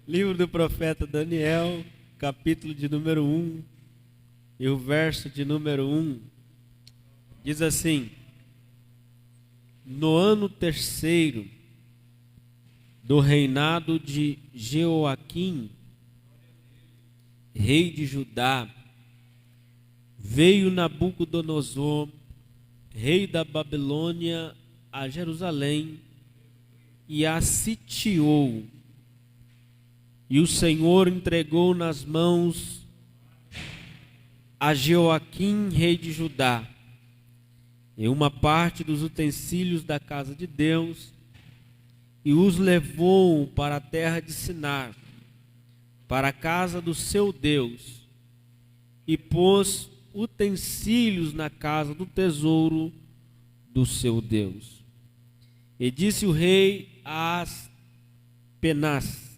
Livro do profeta Daniel, capítulo de número 1, e o verso de número 1, diz assim: no ano terceiro do reinado de Jeoaquim, rei de Judá, veio Nabucodonosor, rei da Babilônia, a Jerusalém e a sitiou. E o Senhor entregou nas mãos a Jeoaquim, rei de Judá, e uma parte dos utensílios da casa de Deus, e os levou para a terra de Sinar, para a casa do seu Deus, e pôs utensílios na casa do tesouro do seu Deus. E disse o rei a Aspenaz,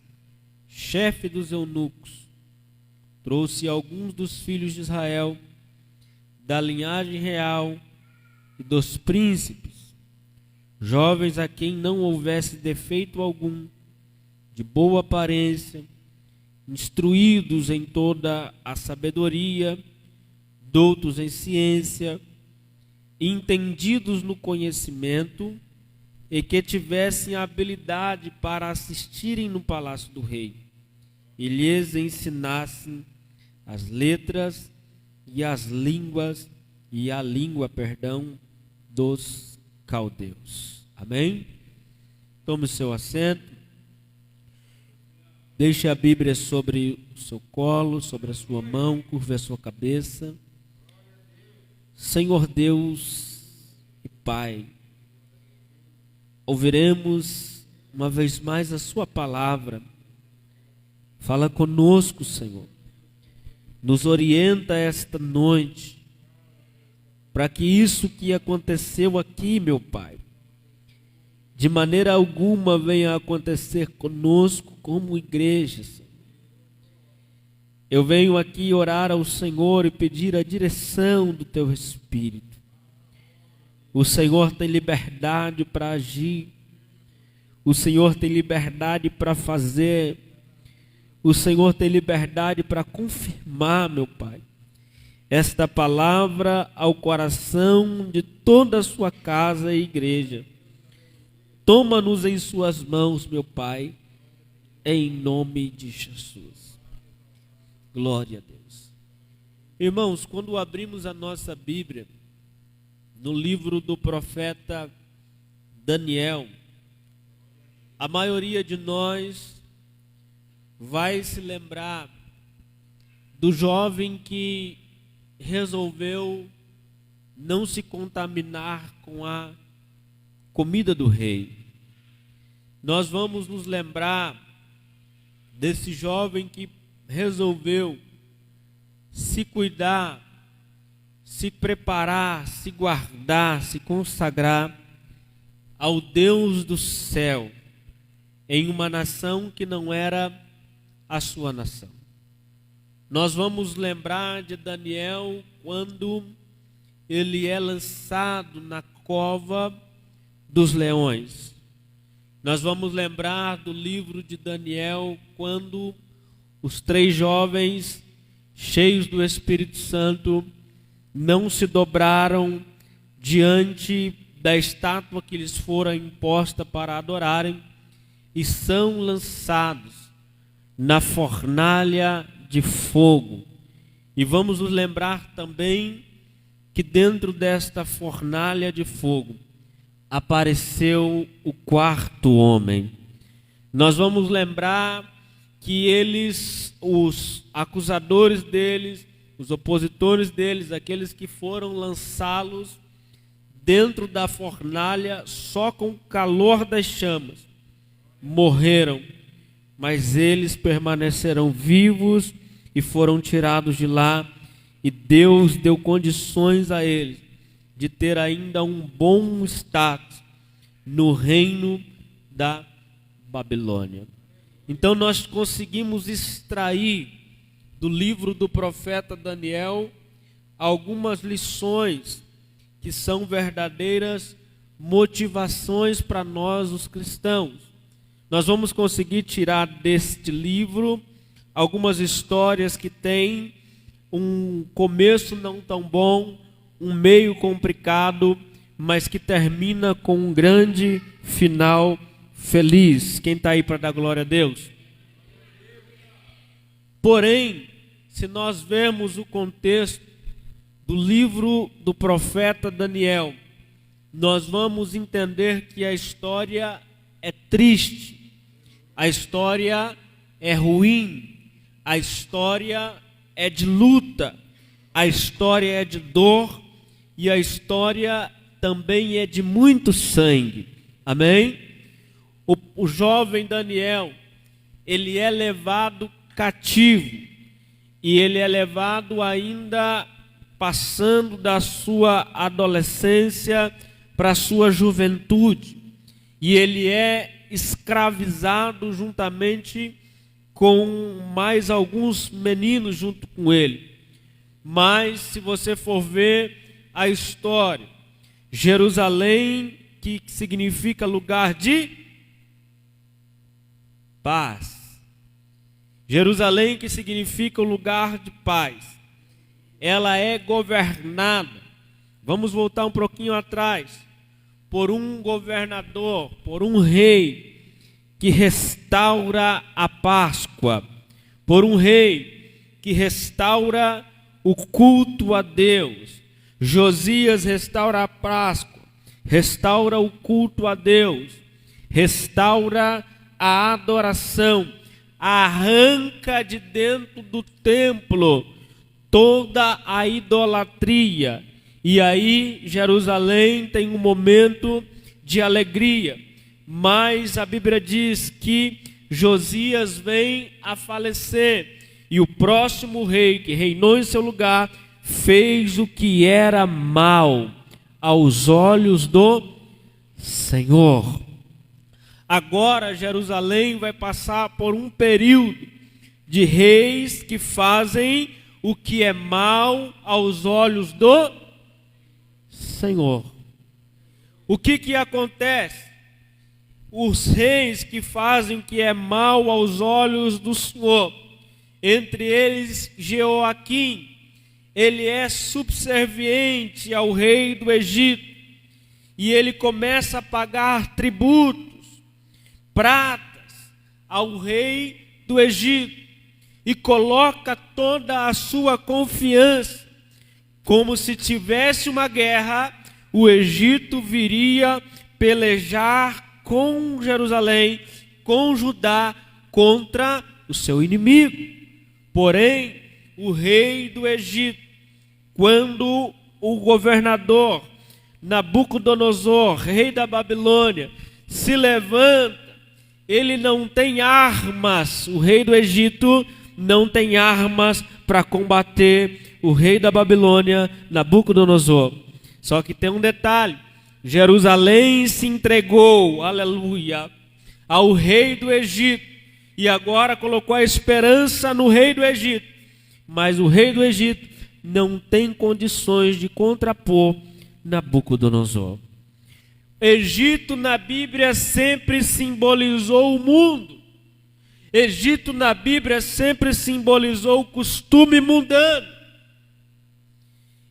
chefe dos eunucos, trouxe alguns dos filhos de Israel, da linhagem real e dos príncipes, jovens a quem não houvesse defeito algum, de boa aparência, instruídos em toda a sabedoria, doutos em ciência, entendidos no conhecimento, e que tivessem habilidade para assistirem no palácio do rei, e lhes ensinassem as letras e as línguas, e a língua, dos caldeus. Amém? Tome o seu assento, deixe a Bíblia sobre o seu colo, sobre a sua mão, curve a sua cabeça. Senhor Deus e Pai, ouviremos uma vez mais a sua palavra. Fala conosco, Senhor. Nos orienta esta noite, para que isso que aconteceu aqui, meu Pai, de maneira alguma venha a acontecer conosco como igreja, Senhor. Eu venho aqui orar ao Senhor e pedir a direção do Teu Espírito. O Senhor tem liberdade para agir, o Senhor tem liberdade para fazer, o Senhor tem liberdade para confirmar, meu Pai, esta palavra ao coração de toda a sua casa e igreja. Toma-nos em suas mãos, meu Pai, em nome de Jesus. Glória a Deus. Irmãos, quando abrimos a nossa Bíblia, no livro do profeta Daniel, a maioria de nós vai se lembrar do jovem que resolveu não se contaminar com a comida do rei. Nós vamos nos lembrar desse jovem que resolveu se cuidar, se preparar, se guardar, se consagrar ao Deus do céu, em uma nação que não era a sua nação. Nós vamos lembrar de Daniel quando ele é lançado na cova dos leões. Nós vamos lembrar do livro de Daniel quando os 3 jovens cheios do Espírito Santo não se dobraram diante da estátua que lhes fora imposta para adorarem e são lançados na fornalha de fogo. E vamos nos lembrar também que dentro desta fornalha de fogo apareceu o 4º homem. Nós vamos lembrar que eles, os acusadores deles, os opositores deles, aqueles que foram lançá-los dentro da fornalha só com o calor das chamas, morreram, mas eles permanecerão vivos e foram tirados de lá, e Deus deu condições a eles de ter ainda um bom status no reino da Babilônia. Então nós conseguimos extrair do livro do profeta Daniel algumas lições que são verdadeiras motivações para nós os cristãos. nós vamos conseguir tirar deste livro algumas histórias que têm um começo não tão bom, um meio complicado, mas que termina com um grande final feliz. Quem está aí para dar glória a Deus? Porém, se nós vermos o contexto do livro do profeta Daniel, nós vamos entender que a história é triste, a história é ruim, a história é de luta, a história é de dor e a história também é de muito sangue. Amém? O jovem Daniel, ele é levado cativo e ele é levado ainda passando da sua adolescência para a sua juventude, e ele é escravizado juntamente com mais alguns meninos junto com ele. Mas se você for ver a história, Jerusalém, que significa lugar de paz, Jerusalém, que significa o lugar de paz, ela é governada, vamos voltar um pouquinho atrás, por um governador, por um rei que restaura a Páscoa, por um rei que restaura o culto a Deus. Josias restaura a Páscoa, restaura o culto a Deus, restaura a adoração, arranca de dentro do templo toda a idolatria. E aí Jerusalém tem um momento de alegria, mas a Bíblia diz que Josias vem a falecer e o próximo rei que reinou em seu lugar fez o que era mal aos olhos do Senhor. Agora Jerusalém vai passar por um período de reis que fazem o que é mal aos olhos do Senhor. O que acontece? Os reis que fazem o que é mal aos olhos do Senhor, entre eles Jeoaquim, ele é subserviente ao rei do Egito, e ele começa a pagar tributos, pratas, ao rei do Egito, e coloca toda a sua confiança, como se tivesse uma guerra, o Egito viria pelejar com Jerusalém, com Judá, contra o seu inimigo. Porém, o rei do Egito, quando o governador Nabucodonosor, rei da Babilônia, se levanta, ele não tem armas, o rei do Egito não tem armas para combater o rei da Babilônia, Nabucodonosor. Só que tem um detalhe: Jerusalém se entregou, aleluia, ao rei do Egito, e agora colocou a esperança no rei do Egito. Mas o rei do Egito não tem condições de contrapor Nabucodonosor. Egito na Bíblia sempre simbolizou o mundo. Egito na Bíblia sempre simbolizou o costume mundano.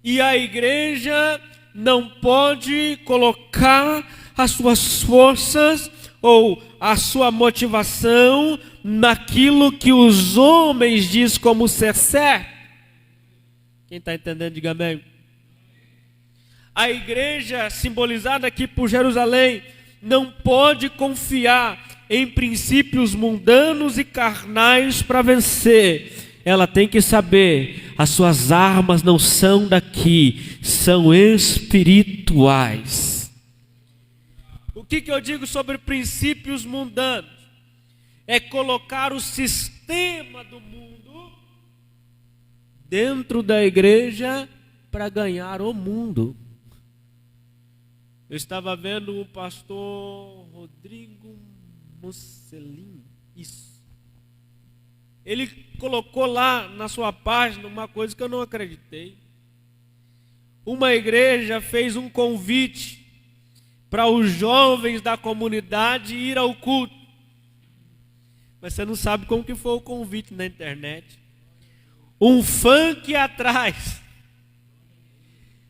E a igreja não pode colocar as suas forças ou a sua motivação naquilo que os homens dizem como ser certo. Quem está entendendo, diga amém. A igreja, simbolizada aqui por Jerusalém, não pode confiar em princípios mundanos e carnais para vencer. Ela tem que saber, as suas armas não são daqui, são espirituais. O que eu digo sobre princípios mundanos? É colocar o sistema do mundo dentro da igreja para ganhar o mundo. Eu estava vendo o pastor Rodrigo Mussolini, isso. Ele colocou lá na sua página uma coisa que eu não acreditei. Uma igreja fez um convite para os jovens da comunidade ir ao culto. Mas você não sabe como que foi o convite na internet. Um funk atrás.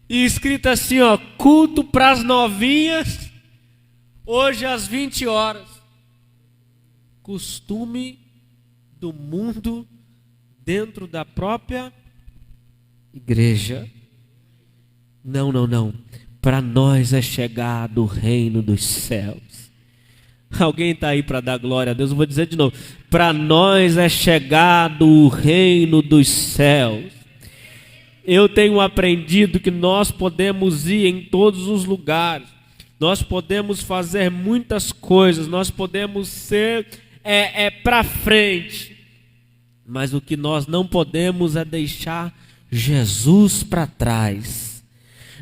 E escrito assim, ó, culto para as novinhas, hoje às 20 horas. Costume do mundo dentro da própria igreja. Não. Para nós é chegado o reino dos céus. Alguém está aí para dar glória a Deus? Eu vou dizer de novo. Para nós é chegado o reino dos céus. Eu tenho aprendido que nós podemos ir em todos os lugares. Nós podemos fazer muitas coisas. Nós podemos ser para frente. Mas o que nós não podemos é deixar Jesus para trás.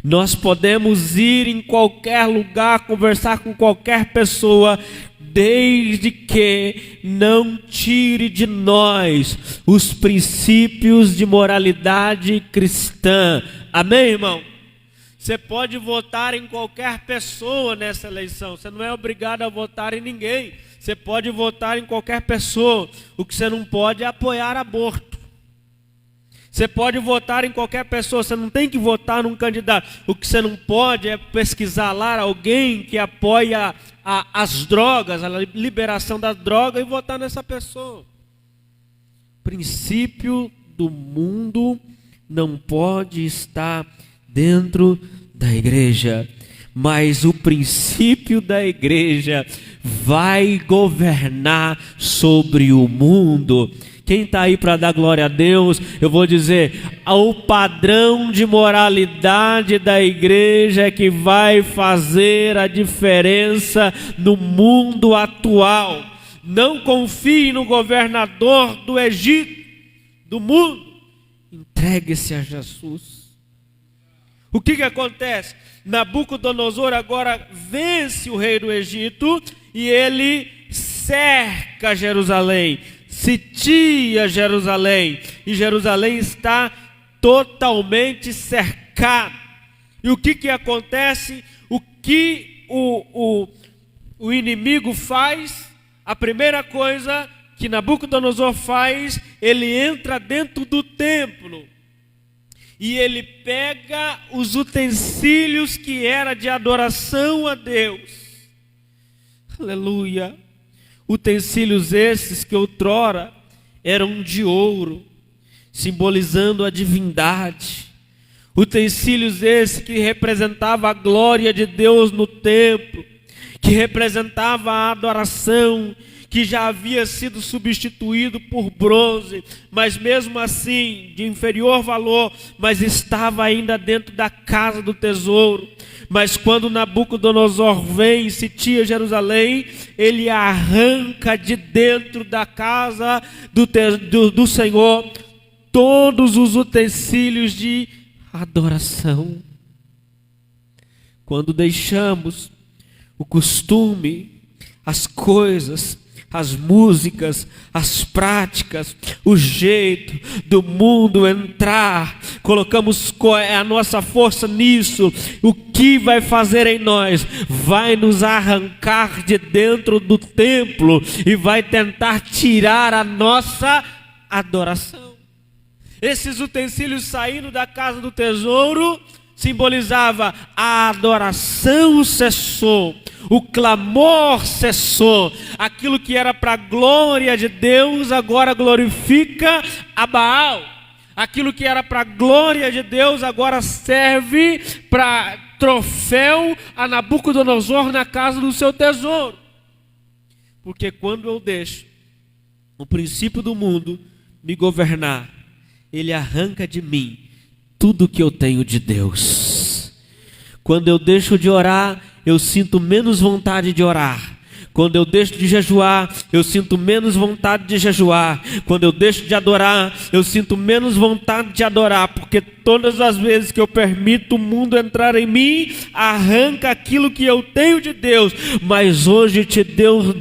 Nós podemos ir em qualquer lugar, conversar com qualquer pessoa, desde que não tire de nós os princípios de moralidade cristã. Amém, irmão? Você pode votar em qualquer pessoa nessa eleição. Você não é obrigado a votar em ninguém. Você pode votar em qualquer pessoa. O que você não pode é apoiar aborto. Você pode votar em qualquer pessoa, você não tem que votar num candidato. O que você não pode é pesquisar lá alguém que apoia as drogas, a liberação das drogas, e votar nessa pessoa. O princípio do mundo não pode estar dentro da igreja, mas o princípio da igreja vai governar sobre o mundo. Quem está aí para dar glória a Deus? Eu vou dizer, o padrão de moralidade da igreja é que vai fazer a diferença no mundo atual. Não confie no governador do Egito, do mundo. Entregue-se a Jesus. O que acontece? Nabucodonosor agora vence o rei do Egito e ele cerca Jerusalém. Sitia Jerusalém, e Jerusalém está totalmente cercada. E o que acontece? O que o inimigo faz? A primeira coisa que Nabucodonosor faz, ele entra dentro do templo e ele pega os utensílios que era de adoração a Deus. Aleluia. Utensílios esses que outrora eram de ouro, simbolizando a divindade. Utensílios esses que representavam a glória de Deus no templo, que representava a adoração, que já havia sido substituído por bronze, mas mesmo assim de inferior valor, mas estava ainda dentro da casa do tesouro. Mas quando Nabucodonosor vem e sitia Jerusalém, ele arranca de dentro da casa do Senhor todos os utensílios de adoração. Quando deixamos o costume, as coisas, as músicas, as práticas, o jeito do mundo entrar, colocamos a nossa força nisso, o que vai fazer em nós? Vai nos arrancar de dentro do templo e vai tentar tirar a nossa adoração. Esses utensílios saindo da casa do tesouro simbolizava a adoração cessou, o clamor cessou, aquilo que era para a glória de Deus agora glorifica a Baal, aquilo que era para a glória de Deus agora serve para troféu a Nabucodonosor na casa do seu tesouro. Porque quando eu deixo o princípio do mundo me governar, ele arranca de mim tudo que eu tenho de Deus. Quando eu deixo de orar, eu sinto menos vontade de orar. Quando eu deixo de jejuar, eu sinto menos vontade de jejuar. Quando eu deixo de adorar, eu sinto menos vontade de adorar. Porque todas as vezes que eu permito o mundo entrar em mim, arranca aquilo que eu tenho de Deus. Mas hoje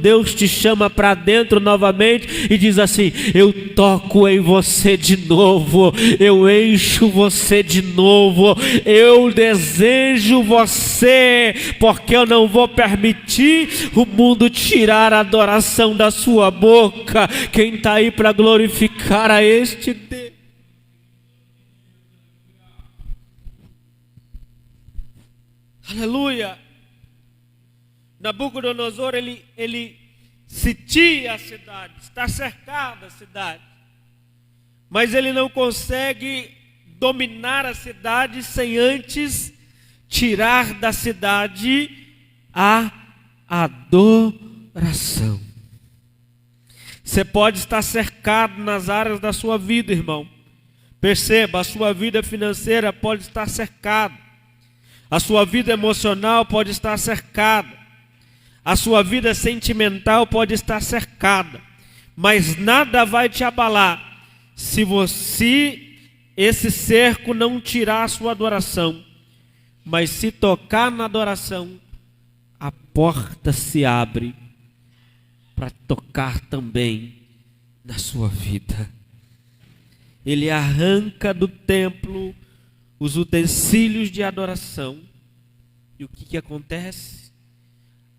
Deus te chama para dentro novamente e diz assim: eu toco em você de novo, eu encho você de novo, eu desejo você, porque eu não vou permitir o mundo quando tirar a adoração da sua boca, quem está aí para glorificar a este Deus? Aleluia! Nabucodonosor, ele sitia a cidade, está cercada a cidade, mas ele não consegue dominar a cidade sem antes tirar da cidade a adoração. Você pode estar cercado nas áreas da sua vida, irmão. Perceba, a sua vida financeira pode estar cercada, a sua vida emocional pode estar cercada, a sua vida sentimental pode estar cercada, mas nada vai te abalar se esse cerco não tirar a sua adoração. Mas se tocar na adoração, a porta se abre para tocar também na sua vida. Ele arranca do templo os utensílios de adoração. E o que acontece?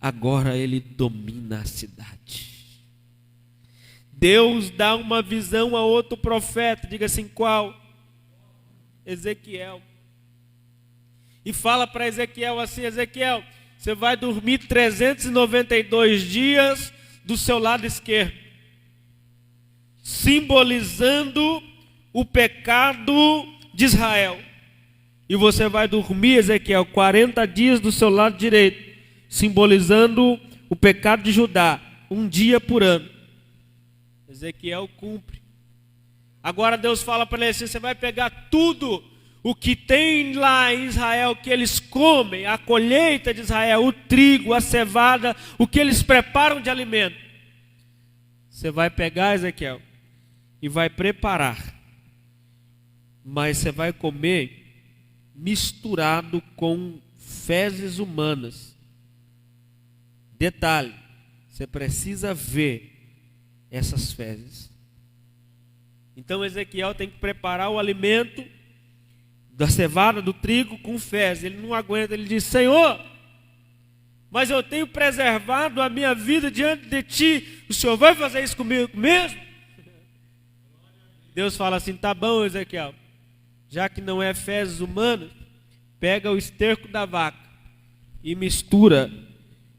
Agora ele domina a cidade. Deus dá uma visão a outro profeta, diga assim, qual? Ezequiel. E fala para Ezequiel assim, Ezequiel, você vai dormir 392 dias do seu lado esquerdo, simbolizando o pecado de Israel. E você vai dormir, Ezequiel, 40 dias do seu lado direito, simbolizando o pecado de Judá, um dia por ano. Ezequiel cumpre. Agora Deus fala para ele assim, você vai pegar tudo o que tem lá em Israel, que eles comem, a colheita de Israel, o trigo, a cevada, o que eles preparam de alimento. Você vai pegar, Ezequiel, e vai preparar, mas você vai comer misturado com fezes humanas. Detalhe, você precisa ver essas fezes. Então Ezequiel tem que preparar o alimento da cevada, do trigo com fezes. Ele não aguenta, ele diz, Senhor, mas eu tenho preservado a minha vida diante de ti, o Senhor vai fazer isso comigo mesmo? Deus fala assim, tá bom, Ezequiel, já que não é fezes humanas, pega o esterco da vaca e mistura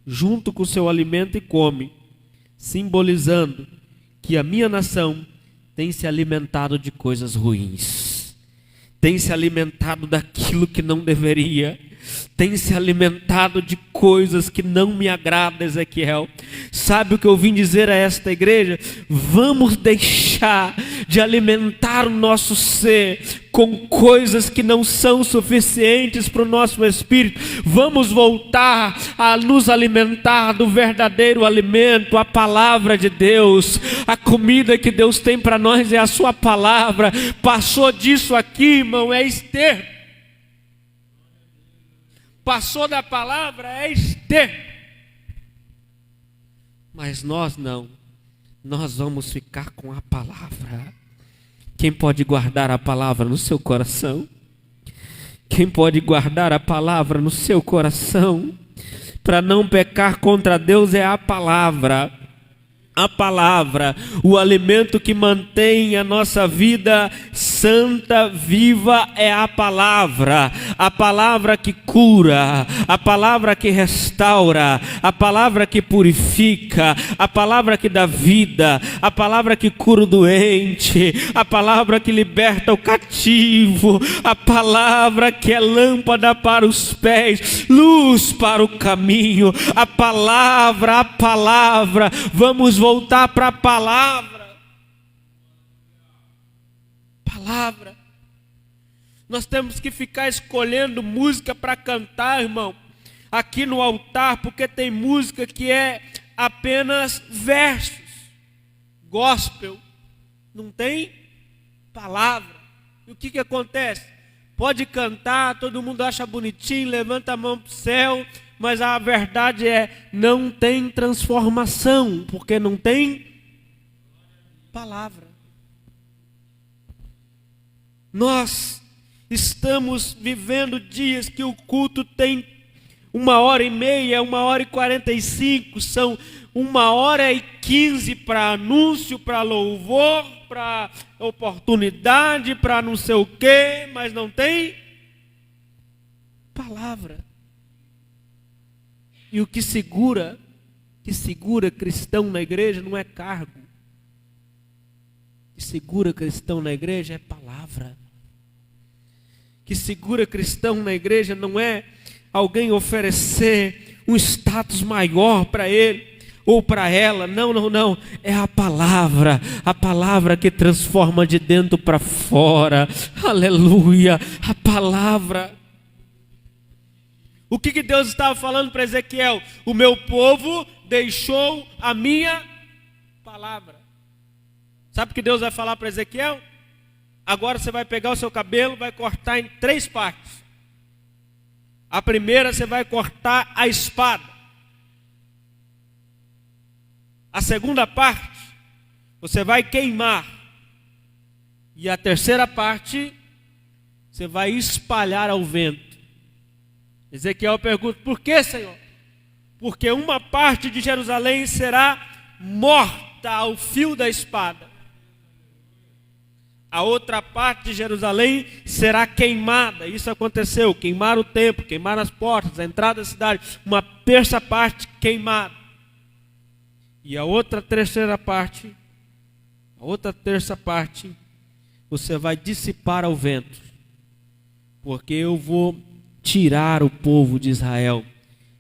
junto com o seu alimento e come, simbolizando que a minha nação tem se alimentado de coisas ruins, tem se alimentado daquilo que não deveria, tem se alimentado de coisas que não me agradam, Ezequiel. Sabe o que eu vim dizer a esta igreja? Vamos deixar de alimentar o nosso ser com coisas que não são suficientes para o nosso espírito. Vamos voltar a nos alimentar do verdadeiro alimento, a palavra de Deus. A comida que Deus tem para nós é a sua palavra. Passou disso aqui, irmão, é esterco. Passou da palavra, é esterco. Mas nós não. Nós vamos ficar com a palavra. Quem pode guardar a palavra no seu coração? Quem pode guardar a palavra no seu coração para não pecar contra Deus é a palavra. A palavra, o alimento que mantém a nossa vida santa, viva, é a palavra que cura, a palavra que restaura, a palavra que purifica, a palavra que dá vida, a palavra que cura o doente, a palavra que liberta o cativo, a palavra que é lâmpada para os pés, luz para o caminho, a palavra, vamos voltar para a palavra. Nós temos que ficar escolhendo música para cantar, irmão, aqui no altar, porque tem música que é apenas versos, gospel, não tem palavra. E o que acontece? Pode cantar, todo mundo acha bonitinho, levanta a mão para o céu, mas a verdade é, não tem transformação, porque não tem palavra. Nós estamos vivendo dias que o culto tem 1h30, 1h45, são 1h15 para anúncio, para louvor, para oportunidade, para não sei o quê, mas não tem palavra. E o que segura cristão na igreja não é cargo. O que segura cristão na igreja é palavra. O que segura cristão na igreja não é alguém oferecer um status maior para ele ou para ela. Não. É a palavra que transforma de dentro para fora. Aleluia, a palavra. O que Deus estava falando para Ezequiel? O meu povo deixou a minha palavra. Sabe o que Deus vai falar para Ezequiel? Agora você vai pegar o seu cabelo, vai cortar em 3 partes. A primeira você vai cortar a espada. A segunda parte você vai queimar. E a terceira parte você vai espalhar ao vento. Ezequiel pergunta: por que, Senhor? Porque uma parte de Jerusalém será morta ao fio da espada. A outra parte de Jerusalém será queimada. Isso aconteceu. Queimaram o templo, queimaram as portas, a entrada da cidade. Uma terça parte queimada. E a outra terça parte, você vai dissipar ao vento. Porque eu vou tirar o povo de Israel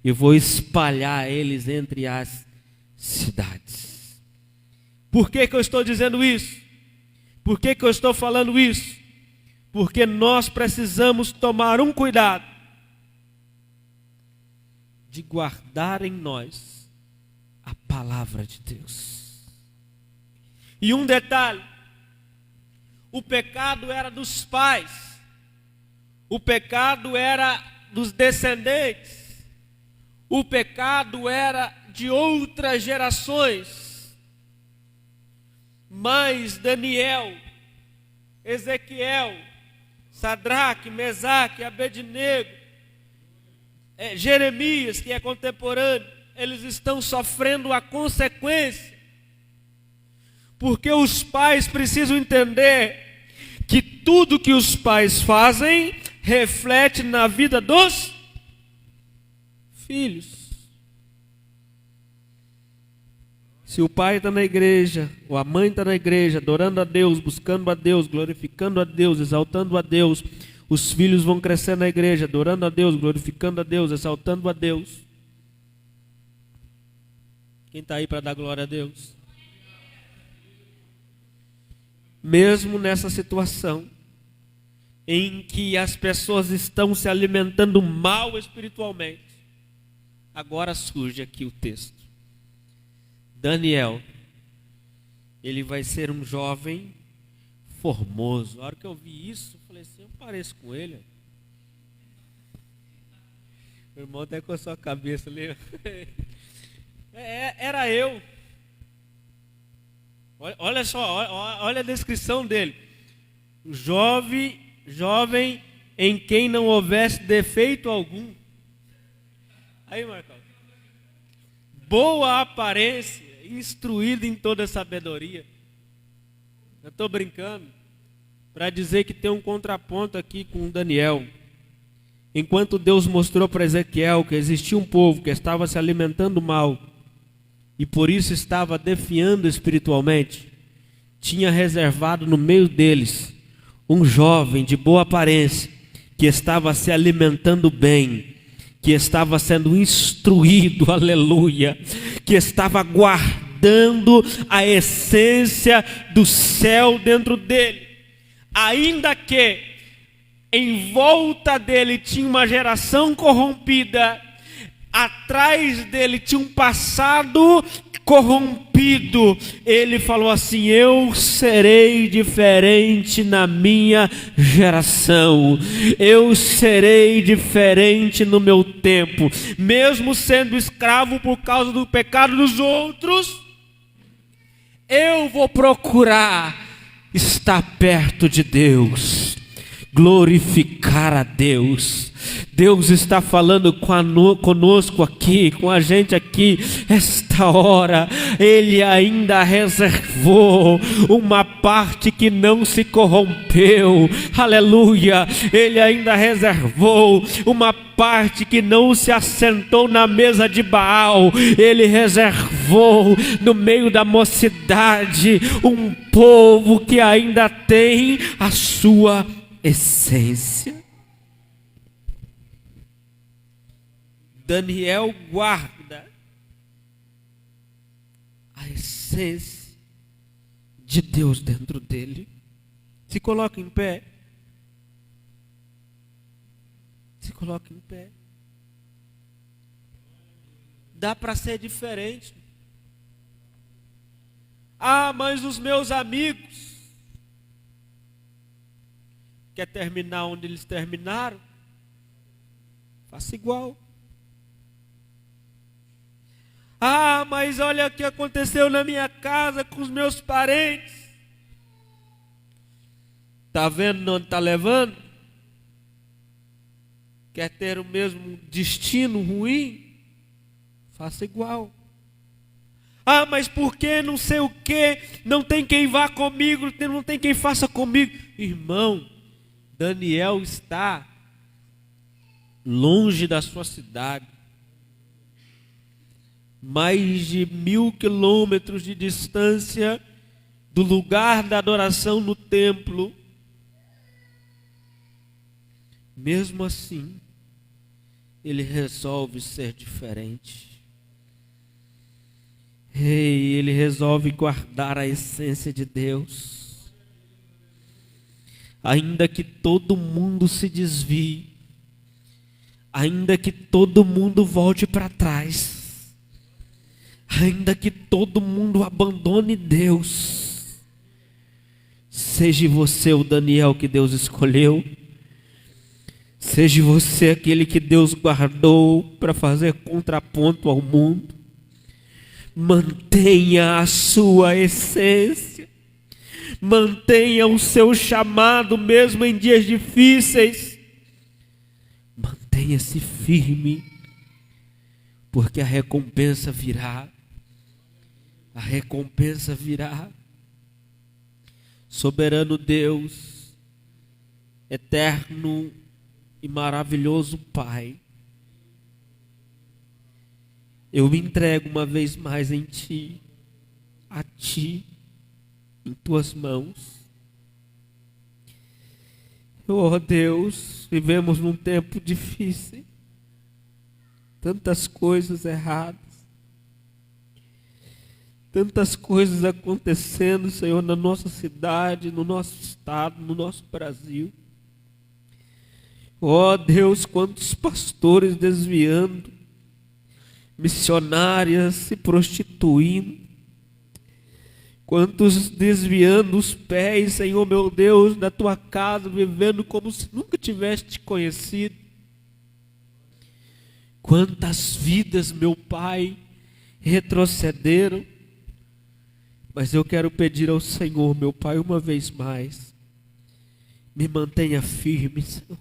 e vou espalhar eles entre as cidades. Por que eu estou dizendo isso? Por que eu estou falando isso? Porque nós precisamos tomar um cuidado de guardar em nós a palavra de Deus. E um detalhe: o pecado era dos pais, o pecado era dos descendentes, o pecado era de outras gerações. Mas Daniel, Ezequiel, Sadraque, Mesaque, Abednego, Jeremias, que é contemporâneo, eles estão sofrendo a consequência. Porque os pais precisam entender que tudo que os pais fazem reflete na vida dos filhos. Se o pai está na igreja, ou a mãe está na igreja, adorando a Deus, buscando a Deus, glorificando a Deus, exaltando a Deus, os filhos vão crescer na igreja, adorando a Deus, glorificando a Deus, exaltando a Deus. Quem está aí para dar glória a Deus? Mesmo nessa situação, em que as pessoas estão se alimentando mal espiritualmente, agora surge aqui o texto. Daniel, ele vai ser um jovem formoso. A hora que eu vi isso, eu falei assim: eu pareço com ele. O irmão até coçou a cabeça ali. Era eu. Olha só, olha a descrição dele. Jovem em quem não houvesse defeito algum. Aí, Marcão. Boa aparência, instruído em toda sabedoria. Eu estou brincando para dizer que tem um contraponto aqui com Daniel. Enquanto Deus mostrou para Ezequiel que existia um povo que estava se alimentando mal e por isso estava definhando espiritualmente, tinha reservado no meio deles um jovem de boa aparência que estava se alimentando bem, que estava sendo instruído, aleluia, que estava guardando a essência do céu dentro dele, ainda que em volta dele tinha uma geração corrompida, atrás dele tinha um passado corrompido. Ele falou assim: eu serei diferente na minha geração, eu serei diferente no meu tempo, mesmo sendo escravo por causa do pecado dos outros, eu vou procurar estar perto de Deus, glorificar a Deus, Deus está falando conosco aqui, com a gente aqui, esta hora. Ele ainda reservou uma parte que não se corrompeu, aleluia. Ele ainda reservou uma parte que não se assentou na mesa de Baal. Ele reservou no meio da mocidade um povo que ainda tem a sua essência. Daniel guarda a essência de Deus dentro dele. Se coloca em pé. Se coloca em pé. Dá para ser diferente. Ah, mas os meus amigos quer terminar onde eles terminaram? Faça igual. Ah, mas olha o que aconteceu na minha casa com os meus parentes. Está vendo onde está levando? Quer ter o mesmo destino ruim? Faça igual. Ah, mas por que não sei o que? Não tem quem vá comigo, não tem quem faça comigo. Irmão, Daniel está longe da sua cidade. Mais de 1000 quilômetros de distância do lugar da adoração no templo. Mesmo assim, ele resolve ser diferente. Ele resolve guardar a essência de Deus. Ainda que todo mundo se desvie, ainda que todo mundo volte para trás, ainda que todo mundo abandone Deus, seja você o Daniel que Deus escolheu, seja você aquele que Deus guardou para fazer contraponto ao mundo. Mantenha a sua essência, mantenha o seu chamado mesmo em dias difíceis. Mantenha-se firme, porque a recompensa virá. A recompensa virá. Soberano Deus, eterno e maravilhoso Pai, eu me entrego uma vez mais em Ti, a Ti, em Tuas mãos. Oh Deus, vivemos num tempo difícil, tantas coisas erradas, tantas coisas acontecendo, Senhor, na nossa cidade, no nosso estado, no nosso Brasil. Oh Deus, quantos pastores desviando, missionárias se prostituindo, quantos desviando os pés, Senhor meu Deus, da Tua casa, vivendo como se nunca tivesse te conhecido. Quantas vidas, meu Pai, retrocederam. Mas eu quero pedir ao Senhor, meu Pai, uma vez mais, me mantenha firme, Senhor.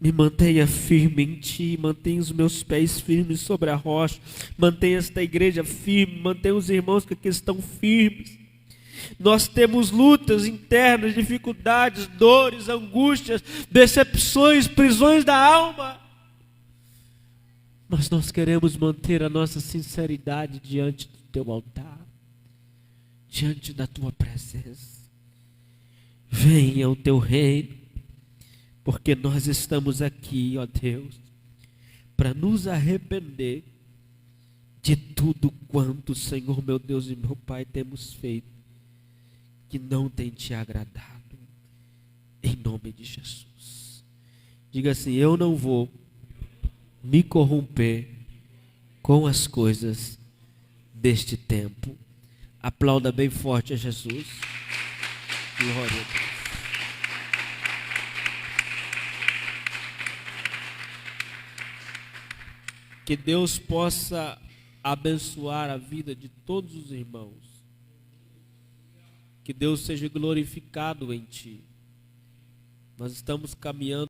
Me mantenha firme em Ti, mantenha os meus pés firmes sobre a rocha, mantenha esta igreja firme, mantenha os irmãos que aqui estão firmes. Nós temos lutas internas, dificuldades, dores, angústias, decepções, prisões da alma. Mas nós queremos manter a nossa sinceridade diante do Teu altar, diante da Tua presença. Venha o Teu reino, porque nós estamos aqui, ó Deus, para nos arrepender de tudo quanto, Senhor, meu Deus e meu Pai, temos feito que não tem Te agradado, em nome de Jesus. Diga assim: eu não vou me corromper com as coisas deste tempo. Aplauda bem forte a Jesus. Glória a Deus. Que Deus possa abençoar a vida de todos os irmãos. Que Deus seja glorificado em Ti. Nós estamos caminhando